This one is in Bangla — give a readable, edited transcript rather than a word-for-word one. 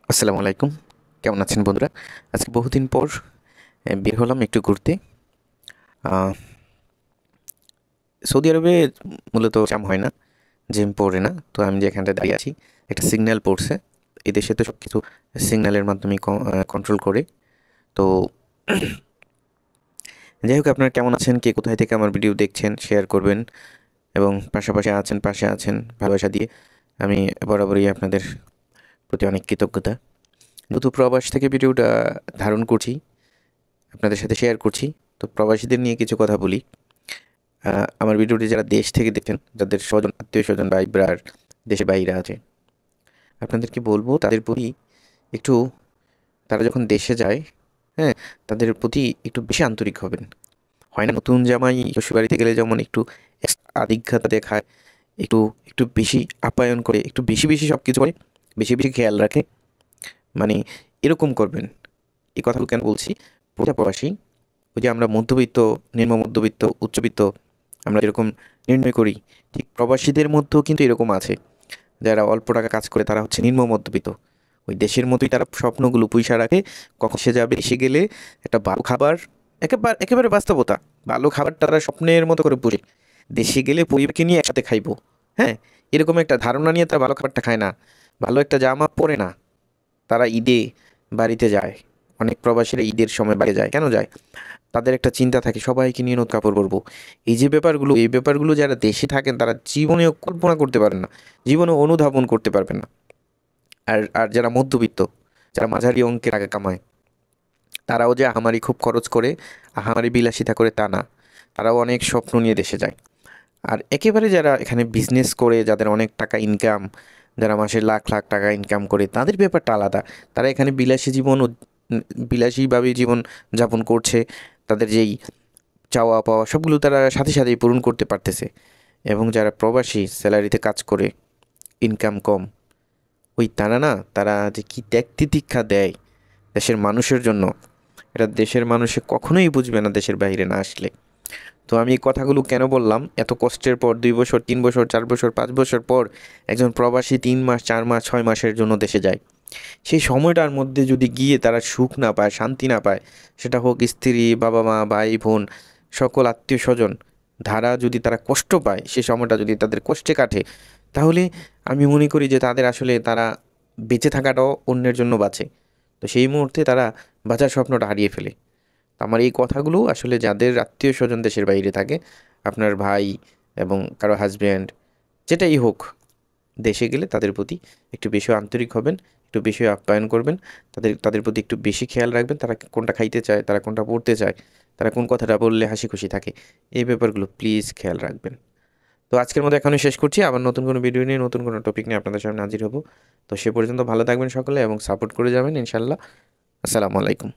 আসসালামু আলাইকুম। কেমন আছেন বন্ধুরা? আজকে বহুদিন পর বের হলাম একটু ঘুরতে। আ সৌদি আরবে মূলত জ্যাম হয় না, জ্যাম পড়ে না। তো আমি যেখানটায় দাঁড়িয়ে আছি, একটা সিগন্যাল পড়ছে। এদেশে তো সবকিছু সিগন্যালের মাধ্যমেই কন্ট্রোল করে। তো যাই হোক, আপনারা কেমন আছেন? কে কোথায় থেকে আমার ভিডিও দেখছেন শেয়ার করবেন এবং পাশে আছেন ভালোবাসা দিয়ে। আমি বরাবরই আপনাদের প্রতি অনেক কৃতজ্ঞতা। যেহেতু প্রবাস থেকে ভিডিওটা ধারণ করছি, আপনাদের সাথে শেয়ার করছি। তো প্রবাসীদের নিয়ে কিছু কথা বলি। আমার ভিডিওটি যারা দেশ থেকে দেখেন, যাদের স্বজন আত্মীয়-স্বজন ভাই-ব্রার দেশের বাইরে আছে, আপনাদেরকে বলবো তাদের প্রতি একটু, তারা যখন দেশে যায়, হ্যাঁ? তাদের প্রতি একটু বেশি আন্তরিক হবেন। হয় না নতুন জামাই শ্বশুরবাড়িতে গেলে যেমন একটু আধিক্যতা দেখায়, একটু একটু বেশি আপ্যায়ন করে, একটু বেশি সবকিছু করে, বেশি খেয়াল রাখে। মানে এরকম করবেন। এই কথাগুলো কেন বলছি? প্রবাসী, ওই যে আমরা মধ্যবিত্ত, নিম্ন মধ্যবিত্ত, উচ্চবিত্ত আমরা যেরকম নির্ণয় করি, ঠিক প্রবাসীদের মধ্যেও কিন্তু এরকম আছে। যারা অল্প টাকা কাজ করে তারা হচ্ছে নিম্ন মধ্যবিত্ত। ওই দেশের মতোই তারা স্বপ্নগুলো পুইসা রাখে। কখন সে যাবে, এসে গেলে একটা ভালো খাবার, একেবারে বাস্তবতা। ভালো খাবারটা তারা স্বপ্নের মতো করে পুষে। দেশে গেলে পরিবারকে নিয়ে একসাথে খাইবো। হ্যাঁ? এরকম একটা ধারণা নিয়ে তারা ভালো খাবারটা খায় না। ভালো একটা জামা পরে না। তারা ঈদে বাড়িতে যায়। অনেক প্রবাসীরা ঈদের সময় বাইরে যায়। কেন যায়? তাদের একটা চিন্তা থাকে সবাইকে নিয়ে নতুন কাপড় পরবো। এই ব্যাপারগুলো যারা দেশে থাকেন তারা জীবনেও কল্পনা করতে পারেন না। জীবনেও অনুধাবন করতে পারবেন না। আর যারা মধ্যবিত্ত, যারা মাঝারি অঙ্কের টাকা কামায়, তারাও যে আহামরি খুব খরচ করে, আহামরি বিলাসিতা করে তা না। তারাও অনেক স্বপ্ন নিয়ে দেশে যায়। আর একেবারে যারা এখানে বিজনেস করে, যাদের অনেক টাকা ইনকাম, যারা মাসে লাখ টাকা ইনকাম করে, তাদের ব্যাপারটা আলাদা। তারা এখানে বিলাসীভাবে জীবন যাপন করছে। তাদের যেই চাওয়া পাওয়া সবগুলো তারা সাথেই পূরণ করতে পারতেছে। এবং যারা প্রবাসী স্যালারিতে কাজ করে, ইনকাম কম, ওই তারা যে কি ত্যাগ তিতিক্ষা দেয় দেশের মানুষের জন্য, এটা দেশের মানুষে কখনোই বুঝবে না দেশের বাইরে না আসলে। তো আমি এই কথাগুলো কেন বললাম? এত কষ্টের পর 2 বছর, 3 বছর, 4 বছর, 5 বছর পর একজন প্রবাসী 3 মাস, 4 মাস, 6 মাসের জন্য দেশে যায়। সেই সময়টার মধ্যে যদি গিয়ে তারা সুখ না পায়, শান্তি না পায়, সেটা হোক স্ত্রী, বাবা-মা, ভাই-বোন, সকল আত্মীয়স্বজন, যদি তারা কষ্ট পায়, সে সময়টা যদি তাদের কষ্টে কাটে, তাহলে আমি মনে করি যে তারা বেঁচে থাকাটাও অন্যের জন্য বাঁচে। তো সেই মুহূর্তে তারা বাঁচার স্বপ্নটা হারিয়ে ফেলে। তো আমার এই কথাগুলো আসলে যাদের আত্মীয়স্বজন দেশের বাইরে থাকে, আপনার ভাই এবং কারো হাসব্যান্ড, যেটাই হোক, দেশে গেলে তাদের প্রতি একটু বেশি আন্তরিক হবেন, একটু বেশি আপ্যায়ন করবেন, তাদের প্রতি একটু বেশি খেয়াল রাখবেন। তারা কোনটা খাইতে চায়, তারা কোনটা পড়তে চায়, তারা কোন কথাটা বললে হাসি খুশি থাকে। এই ব্যাপারগুলো প্লিজ খেয়াল রাখবেন। তো আজকের মতো এখনই শেষ করছি। আবার নতুন কোনো ভিডিও নিয়ে, নতুন কোনো টপিক নিয়ে আপনাদের সামনে হাজির হব। তো সে পর্যন্ত ভালো থাকবেন সকলে এবং সাপোর্ট করে যাবেন ইনশাল্লাহ। আসসালামু আলাইকুম।